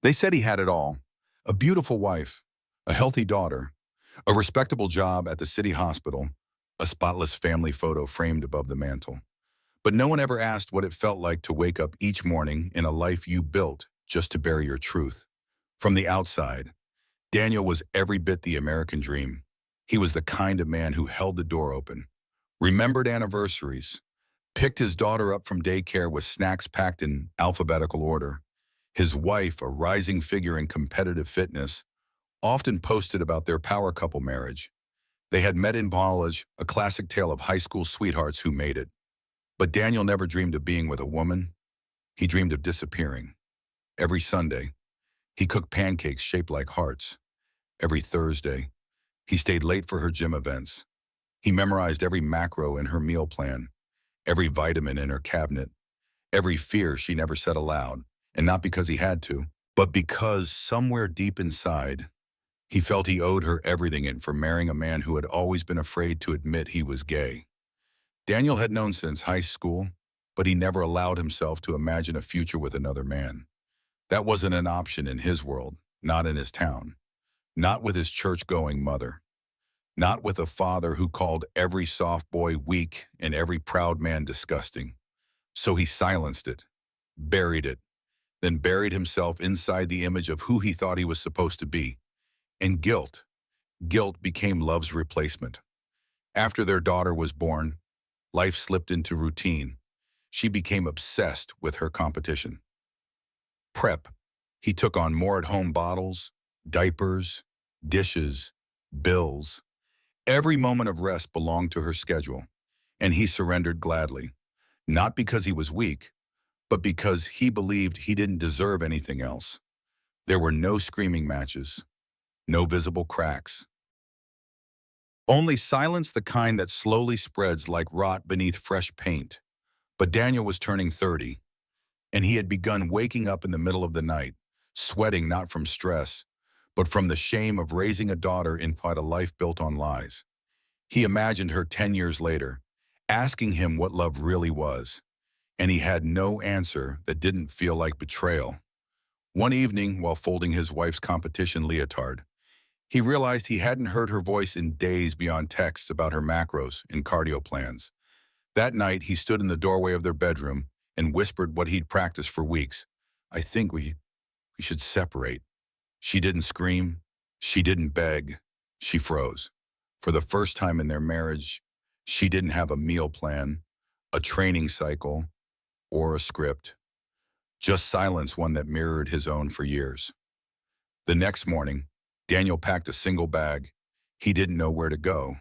They said he had it all: a beautiful wife, a healthy daughter, a respectable job at the city hospital, a spotless family photo framed above the mantel. But no one ever asked what it felt like to wake up each morning in a life you built just to bury your truth. From the outside, Daniel was every bit the American dream. He was the kind of man who held the door open, remembered anniversaries, picked his daughter up from daycare with snacks packed in alphabetical order. His wife, a rising figure in competitive fitness, often posted about their power couple marriage. They had met in college, a classic tale of high school sweethearts who made it. But Daniel never dreamed of being with a woman. He dreamed of disappearing. Every Sunday, he cooked pancakes shaped like hearts. Every Thursday, he stayed late for her gym events. He memorized every macro in her meal plan, every vitamin in her cabinet, every fear she never said aloud, and not because he had to, but because somewhere deep inside, he felt he owed her everything and for marrying a man who had always been afraid to admit he was gay. Daniel had known since high school, but he never allowed himself to imagine a future with another man. That wasn't an option in his world, not in his town, not with his church-going mother, not with a father who called every soft boy weak and every proud man disgusting. So he silenced it, buried it, then buried himself inside the image of who he thought he was supposed to be. And guilt became love's replacement. After their daughter was born, life slipped into routine. She became obsessed with her competition. Prep. He took on more at-home bottles, diapers, dishes, bills. Every moment of rest belonged to her schedule, and he surrendered gladly, not because he was weak, but because he believed he didn't deserve anything else. There were no screaming matches, no visible cracks. Only silence, the kind that slowly spreads like rot beneath fresh paint. But Daniel was turning 30, and he had begun waking up in the middle of the night, sweating not from stress, but from the shame of raising a daughter inside a life built on lies. He imagined her 10 years later, asking him what love really was, and he had no answer that didn't feel like betrayal. One evening, while folding his wife's competition leotard, he realized he hadn't heard her voice in days beyond texts about her macros and cardio plans. That night, he stood in the doorway of their bedroom and whispered what he'd practiced for weeks. "I think we should separate." She didn't scream. She didn't beg. She froze. For the first time in their marriage, she didn't have a meal plan, a training cycle, or a script. Just silence, one that mirrored his own for years. The next morning, Daniel packed a single bag. He didn't know where to go.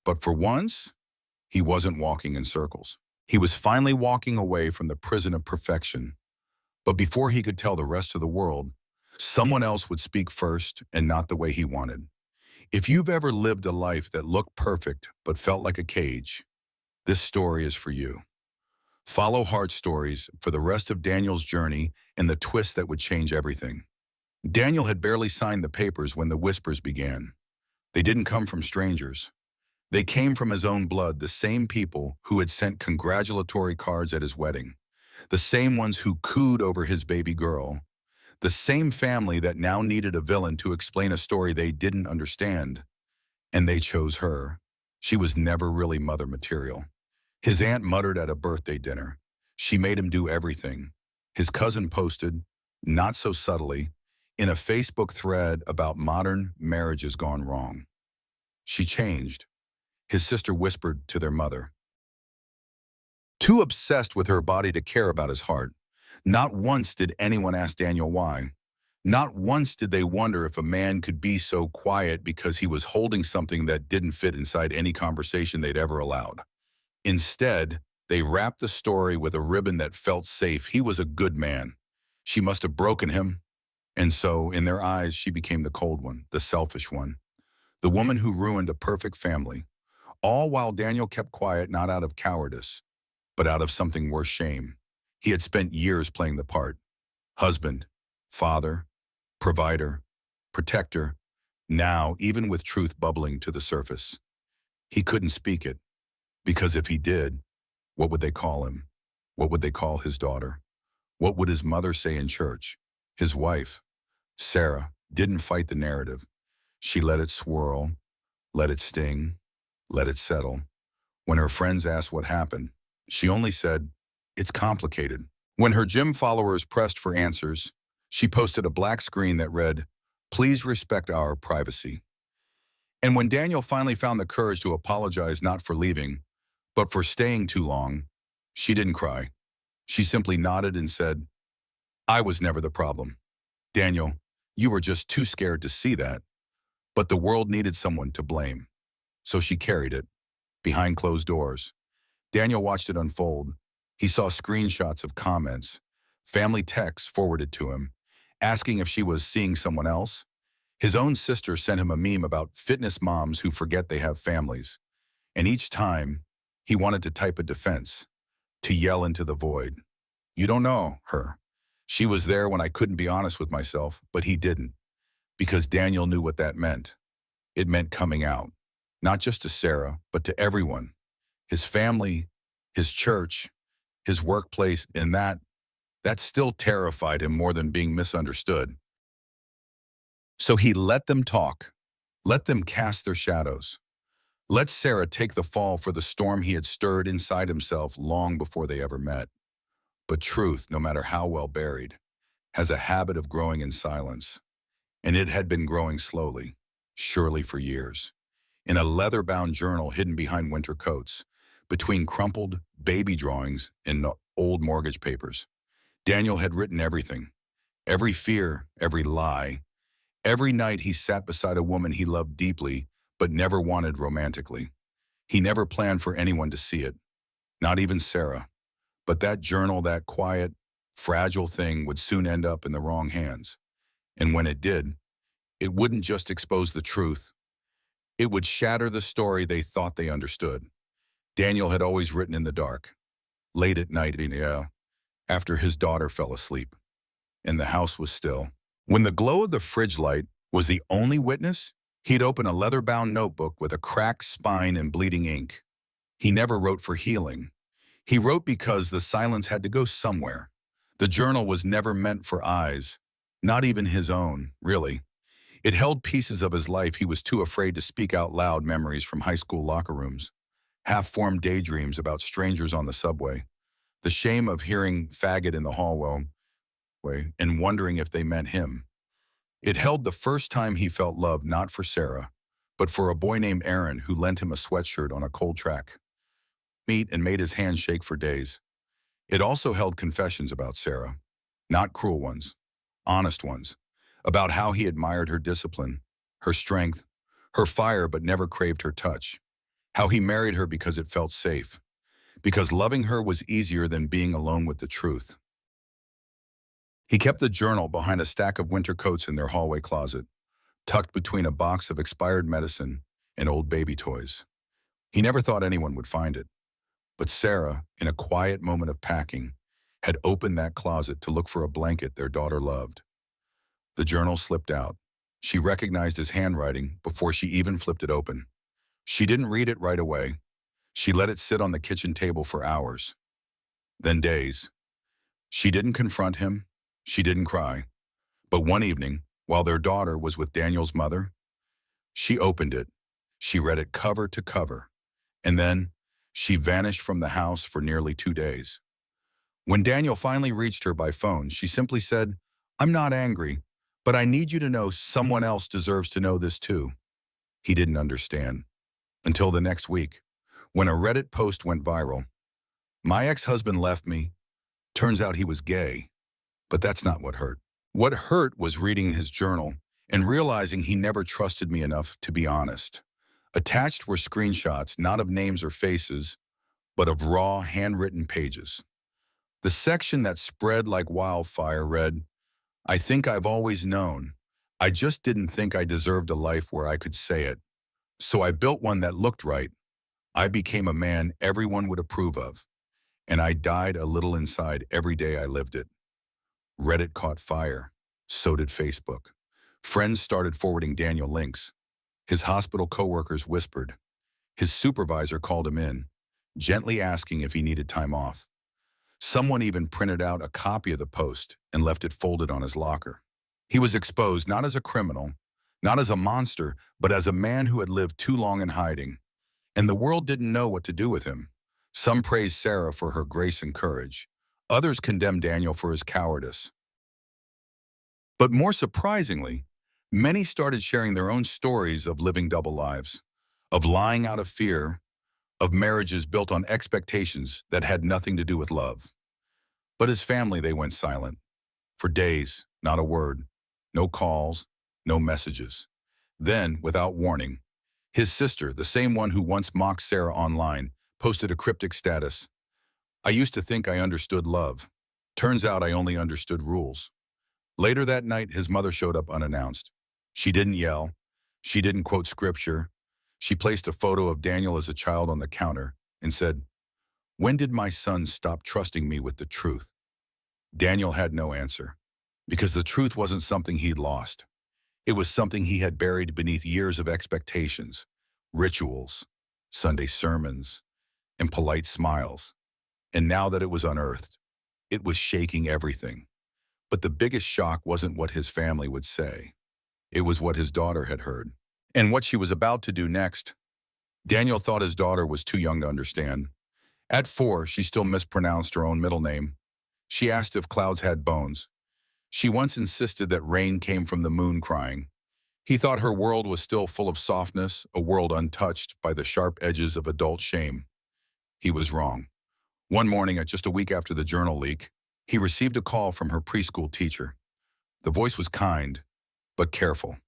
But for once, he wasn't walking in circles. He was finally walking away from the prison of perfection. But before he could tell the rest of the world, someone else would speak first, and not the way he wanted. If you've ever lived a life that looked perfect but felt like a cage, this story is for you. Follow Hard Stories for the rest of Daniel's journey and the twist that would change everything. Daniel had barely signed the papers when the whispers began. They didn't come from strangers. They came from his own blood, the same people who had sent congratulatory cards at his wedding, the same ones who cooed over his baby girl, the same family that now needed a villain to explain a story they didn't understand. And they chose her. She was never really mother material. His aunt muttered at a birthday dinner. She made him do everything. His cousin posted, not so subtly, in a Facebook thread about modern marriages gone wrong. She changed. His sister whispered to their mother. Too obsessed with her body to care about his heart. Not once did anyone ask Daniel why. Not once did they wonder if a man could be so quiet because he was holding something that didn't fit inside any conversation they'd ever allowed. Instead, they wrapped the story with a ribbon that felt safe. He was a good man. She must have broken him. And so, in their eyes, she became the cold one, the selfish one, the woman who ruined a perfect family. All while Daniel kept quiet, not out of cowardice, but out of something worse, shame. He had spent years playing the part. Husband, father, provider, protector. Now, even with truth bubbling to the surface, he couldn't speak it. Because if he did, what would they call him? What would they call his daughter? What would his mother say in church? His wife? Sarah didn't fight the narrative. She let it swirl, let it sting, let it settle. When her friends asked what happened, she only said, "It's complicated." When her gym followers pressed for answers, she posted a black screen that read, "Please respect our privacy." And when Daniel finally found the courage to apologize not for leaving, but for staying too long, she didn't cry. She simply nodded and said, "I was never the problem. Daniel, you were just too scared to see that." But the world needed someone to blame. So she carried it, behind closed doors. Daniel watched it unfold. He saw screenshots of comments, family texts forwarded to him, asking if she was seeing someone else. His own sister sent him a meme about fitness moms who forget they have families. And each time, he wanted to type a defense, to yell into the void. "You don't know her. She was there when I couldn't be honest with myself," but he didn't, because Daniel knew what that meant. It meant coming out, not just to Sarah, but to everyone. His family, his church, his workplace, and that still terrified him more than being misunderstood. So he let them talk, let them cast their shadows. Let Sarah take the fall for the storm he had stirred inside himself long before they ever met. But truth, no matter how well buried, has a habit of growing in silence. And it had been growing slowly, surely for years. In a leather-bound journal hidden behind winter coats, between crumpled baby drawings and old mortgage papers, Daniel had written everything. Every fear, every lie. Every night he sat beside a woman he loved deeply, but never wanted romantically. He never planned for anyone to see it, not even Sarah. But that journal, that quiet, fragile thing would soon end up in the wrong hands. And when it did, it wouldn't just expose the truth. It would shatter the story they thought they understood. Daniel had always written in the dark, late at night, after his daughter fell asleep, and the house was still. When the glow of the fridge light was the only witness, he'd open a leather-bound notebook with a cracked spine and bleeding ink. He never wrote for healing. He wrote because the silence had to go somewhere. The journal was never meant for eyes, not even his own, really. It held pieces of his life he was too afraid to speak out loud, memories from high school locker rooms, half-formed daydreams about strangers on the subway, the shame of hearing faggot in the hallway and wondering if they meant him. It held the first time he felt love not for Sarah, but for a boy named Aaron who lent him a sweatshirt on a cold track meet and made his hands shake for days. It also held confessions about Sarah, not cruel ones, honest ones, about how he admired her discipline, her strength, her fire but never craved her touch, how he married her because it felt safe, because loving her was easier than being alone with the truth. He kept the journal behind a stack of winter coats in their hallway closet, tucked between a box of expired medicine and old baby toys. He never thought anyone would find it. But Sarah, in a quiet moment of packing, had opened that closet to look for a blanket their daughter loved. The journal slipped out. She recognized his handwriting before she even flipped it open. She didn't read it right away. She let it sit on the kitchen table for hours, then days. She didn't confront him. She didn't cry. But one evening, while their daughter was with Daniel's mother, she opened it. She read it cover to cover. And then she vanished from the house for nearly 2 days. When Daniel finally reached her by phone, she simply said, "I'm not angry, but I need you to know someone else deserves to know this too." He didn't understand. Until the next week, when a Reddit post went viral. "My ex-husband left me. Turns out he was gay." But that's not what hurt. What hurt was reading his journal and realizing he never trusted me enough to be honest. Attached were screenshots, not of names or faces, but of raw, handwritten pages. The section that spread like wildfire read, "I think I've always known. I just didn't think I deserved a life where I could say it. So I built one that looked right. I became a man everyone would approve of. And I died a little inside every day I lived it." Reddit caught fire. So did Facebook. Friends started forwarding Daniel links. His hospital coworkers whispered. His supervisor called him in, gently asking if he needed time off. Someone even printed out a copy of the post and left it folded on his locker. He was exposed not as a criminal, not as a monster, but as a man who had lived too long in hiding. And the world didn't know what to do with him. Some praised Sarah for her grace and courage. Others condemned Daniel for his cowardice. But more surprisingly, many started sharing their own stories of living double lives, of lying out of fear, of marriages built on expectations that had nothing to do with love. But as family, they went silent. For days, not a word, no calls, no messages. Then, without warning, his sister, the same one who once mocked Sarah online, posted a cryptic status. I used to think I understood love. Turns out I only understood rules. Later that night, his mother showed up unannounced. She didn't yell. She didn't quote scripture. She placed a photo of Daniel as a child on the counter and said, "When did my son stop trusting me with the truth?" Daniel had no answer, because the truth wasn't something he'd lost. It was something he had buried beneath years of expectations, rituals, Sunday sermons, and polite smiles. And now that it was unearthed, it was shaking everything. But the biggest shock wasn't what his family would say. It was what his daughter had heard. And what she was about to do next. Daniel thought his daughter was too young to understand. At 4, she still mispronounced her own middle name. She asked if clouds had bones. She once insisted that rain came from the moon crying. He thought her world was still full of softness, a world untouched by the sharp edges of adult shame. He was wrong. One morning, at just a week after the journal leak, he received a call from her preschool teacher. The voice was kind, but careful.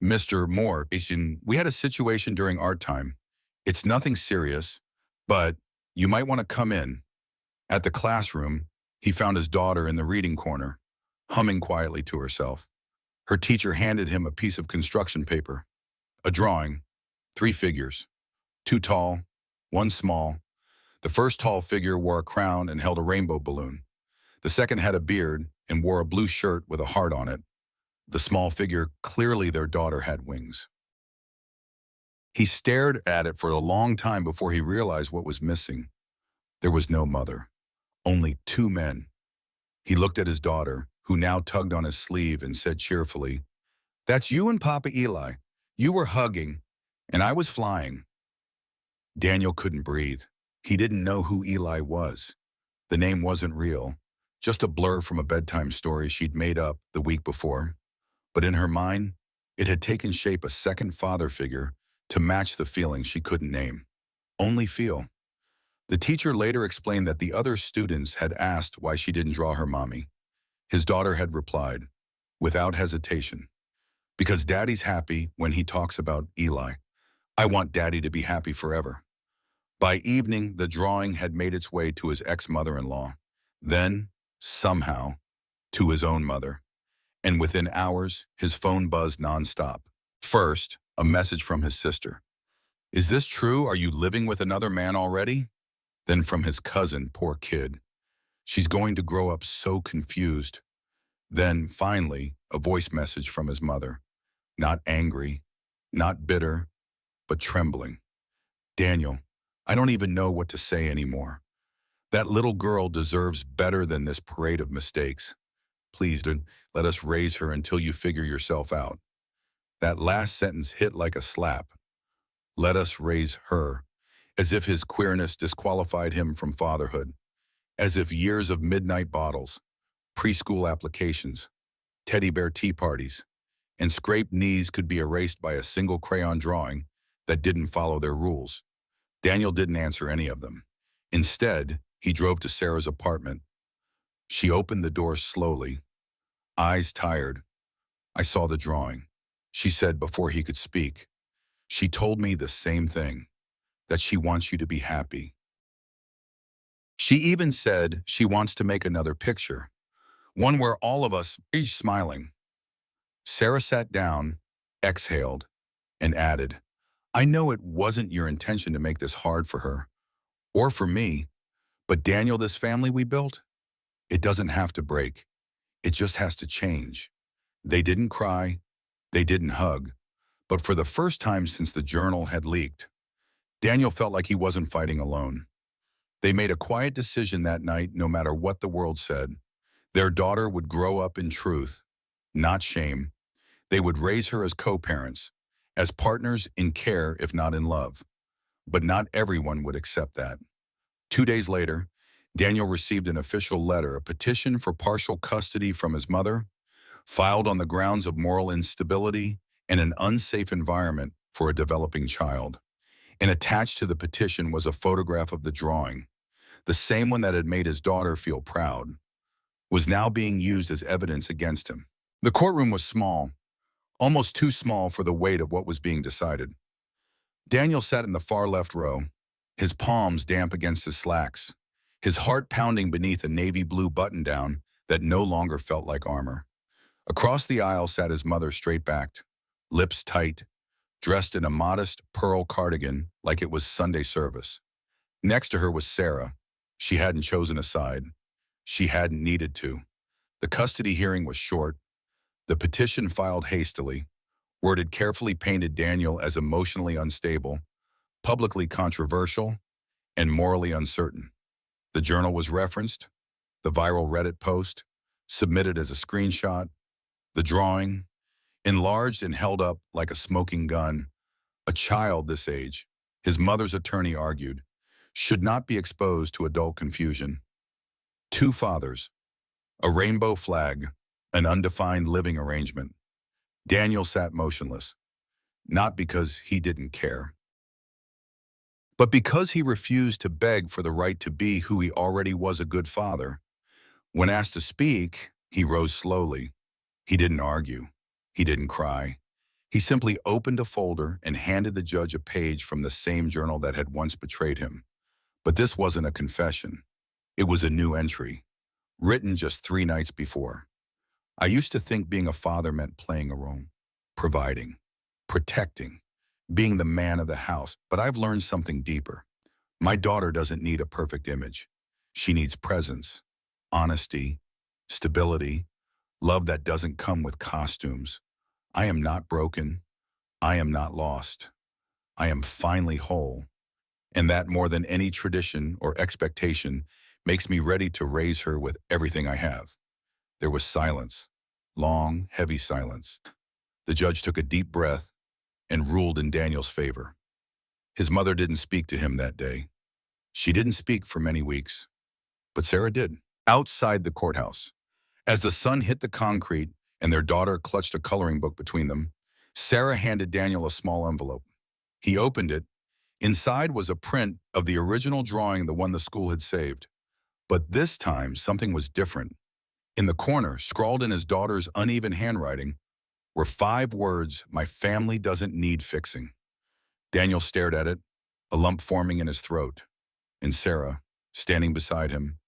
"Mr. Moore, we had a situation during art time. It's nothing serious, but you might want to come in." At the classroom, he found his daughter in the reading corner, humming quietly to herself. Her teacher handed him a piece of construction paper, a drawing, 3 figures, 2 tall, 1 small. The first tall figure wore a crown and held a rainbow balloon. The second had a beard and wore a blue shirt with a heart on it. The small figure, clearly their daughter, had wings. He stared at it for a long time before he realized what was missing. There was no mother, only 2 men. He looked at his daughter, who now tugged on his sleeve, and said cheerfully, "That's you and Papa Eli. You were hugging, and I was flying." Daniel couldn't breathe. He didn't know who Eli was. The name wasn't real, just a blur from a bedtime story she'd made up the week before. But in her mind, it had taken shape, a second father figure to match the feeling she couldn't name, only feel. The teacher later explained that the other students had asked why she didn't draw her mommy. His daughter had replied, without hesitation, "Because Daddy's happy when he talks about Eli. I want Daddy to be happy forever." By evening, the drawing had made its way to his ex-mother-in-law, then, somehow, to his own mother. And within hours, his phone buzzed nonstop. First, a message from his sister. "Is this true? Are you living with another man already?" Then from his cousin, "Poor kid. She's going to grow up so confused." Then, finally, a voice message from his mother. Not angry, not bitter, but trembling. "Daniel, I don't even know what to say anymore. That little girl deserves better than this parade of mistakes. Please don't let us raise her until you figure yourself out." That last sentence hit like a slap. Let us raise her, as if his queerness disqualified him from fatherhood, as if years of midnight bottles, preschool applications, teddy bear tea parties, and scraped knees could be erased by a single crayon drawing that didn't follow their rules. Daniel didn't answer any of them. Instead, he drove to Sarah's apartment. She opened the door slowly, eyes tired. "I saw the drawing," she said before he could speak. "She told me the same thing, that she wants you to be happy. She even said she wants to make another picture, one where all of us are smiling." Sarah sat down, exhaled, and added, "I know it wasn't your intention to make this hard for her, or for me, but Daniel, this family we built, it doesn't have to break. It just has to change." They didn't cry, they didn't hug, but for the first time since the journal had leaked, Daniel felt like he wasn't fighting alone. They made a quiet decision that night, no matter what the world said. Their daughter would grow up in truth, not shame. They would raise her as co-parents, as partners in care if not in love. But not everyone would accept that. 2 days later, Daniel received an official letter, a petition for partial custody from his mother, filed on the grounds of moral instability and an unsafe environment for a developing child. And attached to the petition was a photograph of the drawing. The same one that had made his daughter feel proud was now being used as evidence against him. The courtroom was small, almost too small for the weight of what was being decided. Daniel sat in the far left row, his palms damp against his slacks, his heart pounding beneath a navy blue button-down that no longer felt like armor. Across the aisle sat his mother straight-backed, lips tight, dressed in a modest pearl cardigan like it was Sunday service. Next to her was Sarah. She hadn't chosen a side. She hadn't needed to. The custody hearing was short. The petition filed hastily, worded carefully painted Daniel as emotionally unstable, publicly controversial, and morally uncertain. The journal was referenced, the viral Reddit post, submitted as a screenshot, the drawing, enlarged and held up like a smoking gun. A child this age, his mother's attorney argued, should not be exposed to adult confusion. Two fathers, a rainbow flag, an undefined living arrangement. Daniel sat motionless, not because he didn't care, but because he refused to beg for the right to be who he already was, a good father. When asked to speak, he rose slowly. He didn't argue. He didn't cry. He simply opened a folder and handed the judge a page from the same journal that had once betrayed him. But this wasn't a confession. It was a new entry, written just 3 nights before. I used to think being a father meant playing a role, providing, protecting, being the man of the house, but I've learned something deeper. My daughter doesn't need a perfect image. She needs presence, honesty, stability, love that doesn't come with costumes. I am not broken. I am not lost. I am finally whole. And that, more than any tradition or expectation, makes me ready to raise her with everything I have. There was silence, long, heavy silence. The judge took a deep breath and ruled in Daniel's favor. His mother didn't speak to him that day. She didn't speak for many weeks, but Sarah did. Outside the courthouse, as the sun hit the concrete and their daughter clutched a coloring book between them, Sarah handed Daniel a small envelope. He opened it. Inside was a print of the original drawing, the one the school had saved. But this time, something was different. In the corner, scrawled in his daughter's uneven handwriting, were 5 words: "My family doesn't need fixing." Daniel stared at it, a lump forming in his throat. And Sarah, standing beside him,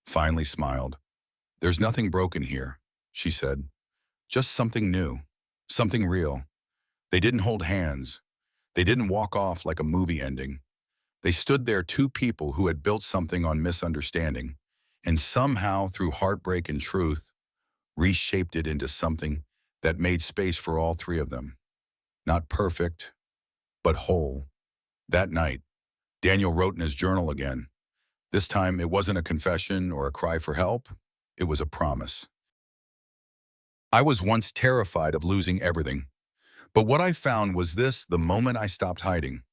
finally smiled. "There's nothing broken here," she said. "Just something new, something real." They didn't hold hands. They didn't walk off like a movie ending. They stood there, 2 people who had built something on misunderstanding, and somehow, through heartbreak and truth, reshaped it into something that made space for all 3 of them. Not perfect, but whole. That night, Daniel wrote in his journal again. This time, it wasn't a confession or a cry for help. It was a promise. "I was once terrified of losing everything. But what I found was this: the moment I stopped hiding,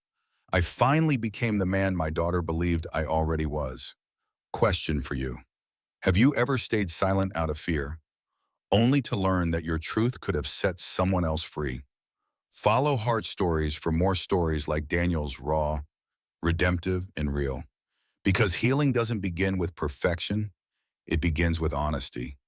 I finally became the man my daughter believed I already was." Question for you. Have you ever stayed silent out of fear, only to learn that your truth could have set someone else free? Follow Heart Stories for more stories like Daniel's, raw, redemptive, and real. Because healing doesn't begin with perfection, it begins with honesty.